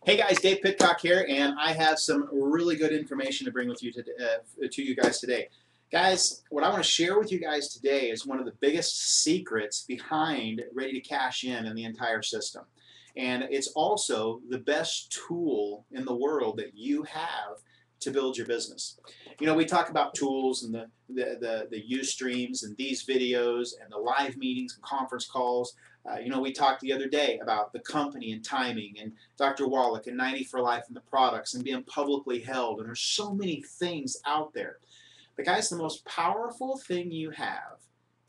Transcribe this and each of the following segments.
Hey guys, Dave Pitcock here, and I have some really good information to bring with you to you guys today. Guys, what I want to share with you guys today is one of the biggest secrets behind Ready to Cash in the entire system. And it's also the best tool in the world that you have to build your business. You know, we talk about tools and the use streams and these videos and the live meetings and conference calls. You know, we talked the other day about the company and timing and Dr. Wallach and 90 for Life and the products and being publicly held. And there's so many things out there. But guys, the most powerful thing you have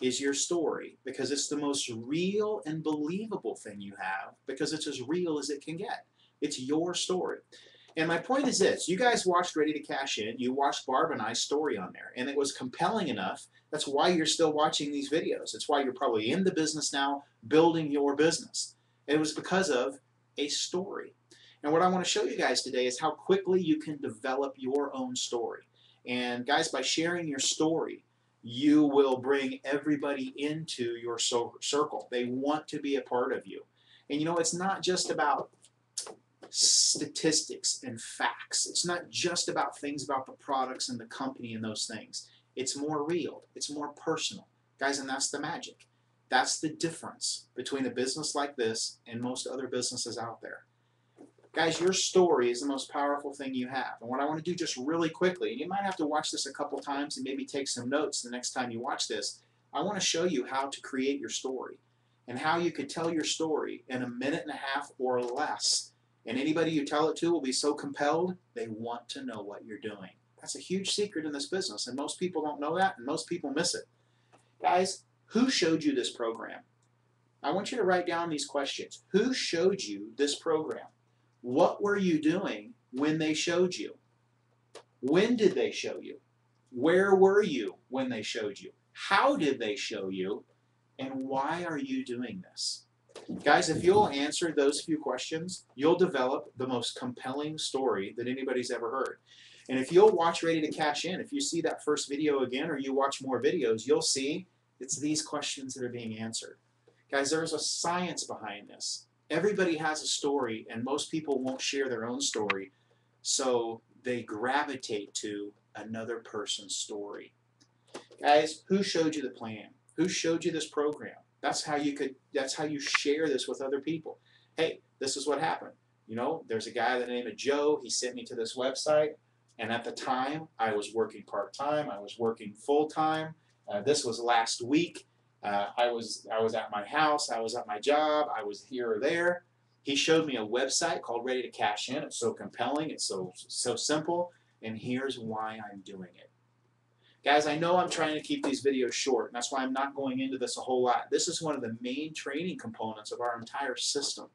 is your story, because it's the most real and believable thing you have, because it's as real as it can get. It's your story. And my point is this: you guys watched Ready to Cash In, you watched Barb and I's story on there, and it was compelling enough. That's why you're still watching these videos. It's why you're probably in the business now, building your business. It was because of a story. And what I want to show you guys today is how quickly you can develop your own story. And guys, by sharing your story, you will bring everybody into your circle. They want to be a part of you. And you know, it's not just about statistics and facts. It's not just about things about the products and the company and those things. It's more real. It's more personal. Guys, and that's the magic. That's the difference between a business like this and most other businesses out there. Guys, your story is the most powerful thing you have. And what I want to do just really quickly, and you might have to watch this a couple times and maybe take some notes the next time you watch this, I want to show you how to create your story and how you could tell your story in a minute and a half or less. And anybody you tell it to will be so compelled, they want to know what you're doing. That's a huge secret in this business, and most people don't know that, and most people miss it. Guys, who showed you this program? I want you to write down these questions. Who showed you this program? What were you doing when they showed you? When did they show you? Where were you when they showed you? How did they show you? And why are you doing this? Guys, if you'll answer those few questions, you'll develop the most compelling story that anybody's ever heard. And if you'll watch Ready to Cash In, if you see that first video again or you watch more videos, you'll see it's these questions that are being answered. Guys, there's a science behind this. Everybody has a story, and most people won't share their own story, so they gravitate to another person's story. Guys, who showed you the plan? Who showed you this program? That's how you share this with other people. Hey, this is what happened. You know, there's a guy by the name of Joe. He sent me to this website, and at the time, I was working part-time. I was working full-time. This was last week. I was at my house. I was at my job. I was here or there. He showed me a website called Ready to Cash In. It's so compelling. It's so simple. And here's why I'm doing it. Guys, I know I'm trying to keep these videos short, and that's why I'm not going into this a whole lot. This is one of the main training components of our entire system.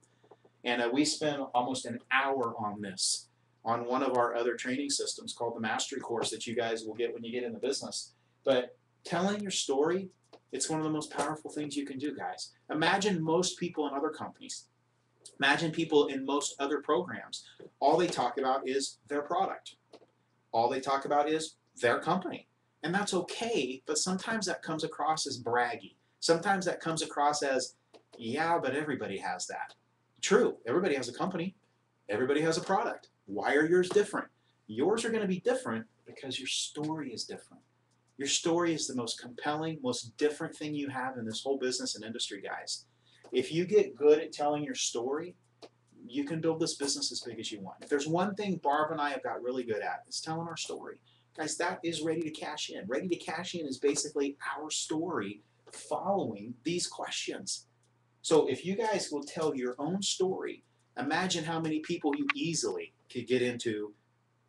And we spent almost an hour on this on one of our other training systems called the Mastery Course that you guys will get when you get in the business. But telling your story, it's one of the most powerful things you can do, guys. Imagine most people in other companies. Imagine people in most other programs. All they talk about is their product. All they talk about is their company. And that's okay, but sometimes that comes across as braggy. Sometimes that comes across as, yeah, but everybody has that. True, everybody has a company. Everybody has a product. Why are yours different? Yours are going to be different because your story is different. Your story is the most compelling, most different thing you have in this whole business and industry, guys. If you get good at telling your story, you can build this business as big as you want. If there's one thing Barb and I have got really good at, it's telling our story. Guys, that is Ready to Cash In. Ready to Cash In is basically our story following these questions. So if you guys will tell your own story, imagine how many people you easily could get into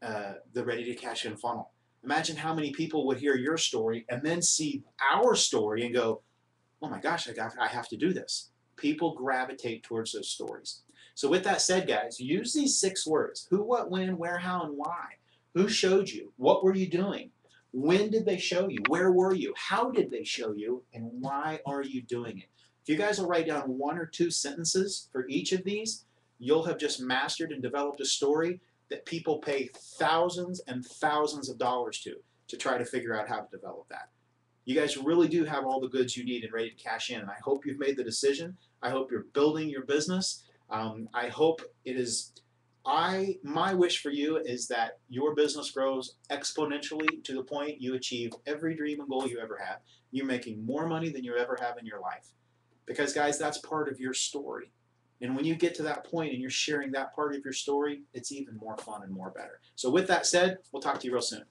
the Ready to Cash In funnel. Imagine how many people would hear your story and then see our story and go, oh my gosh, I have to do this. People gravitate towards those stories. So with that said, guys, use these 6 words: who, what, when, where, how, and why. Who showed you? What were you doing? When did they show you? Where were you? How did they show you? And why are you doing it? If you guys will write down 1 or 2 sentences for each of these, you'll have just mastered and developed a story that people pay thousands and thousands of dollars to try to figure out how to develop that. You guys really do have all the goods you need and Ready to Cash In. And I hope you've made the decision. I hope you're building your business. I hope it is My wish for you is that your business grows exponentially to the point you achieve every dream and goal you ever have. You're making more money than you ever have in your life. Because guys, that's part of your story. And when you get to that point and you're sharing that part of your story, it's even more fun and more better. So with that said, we'll talk to you real soon.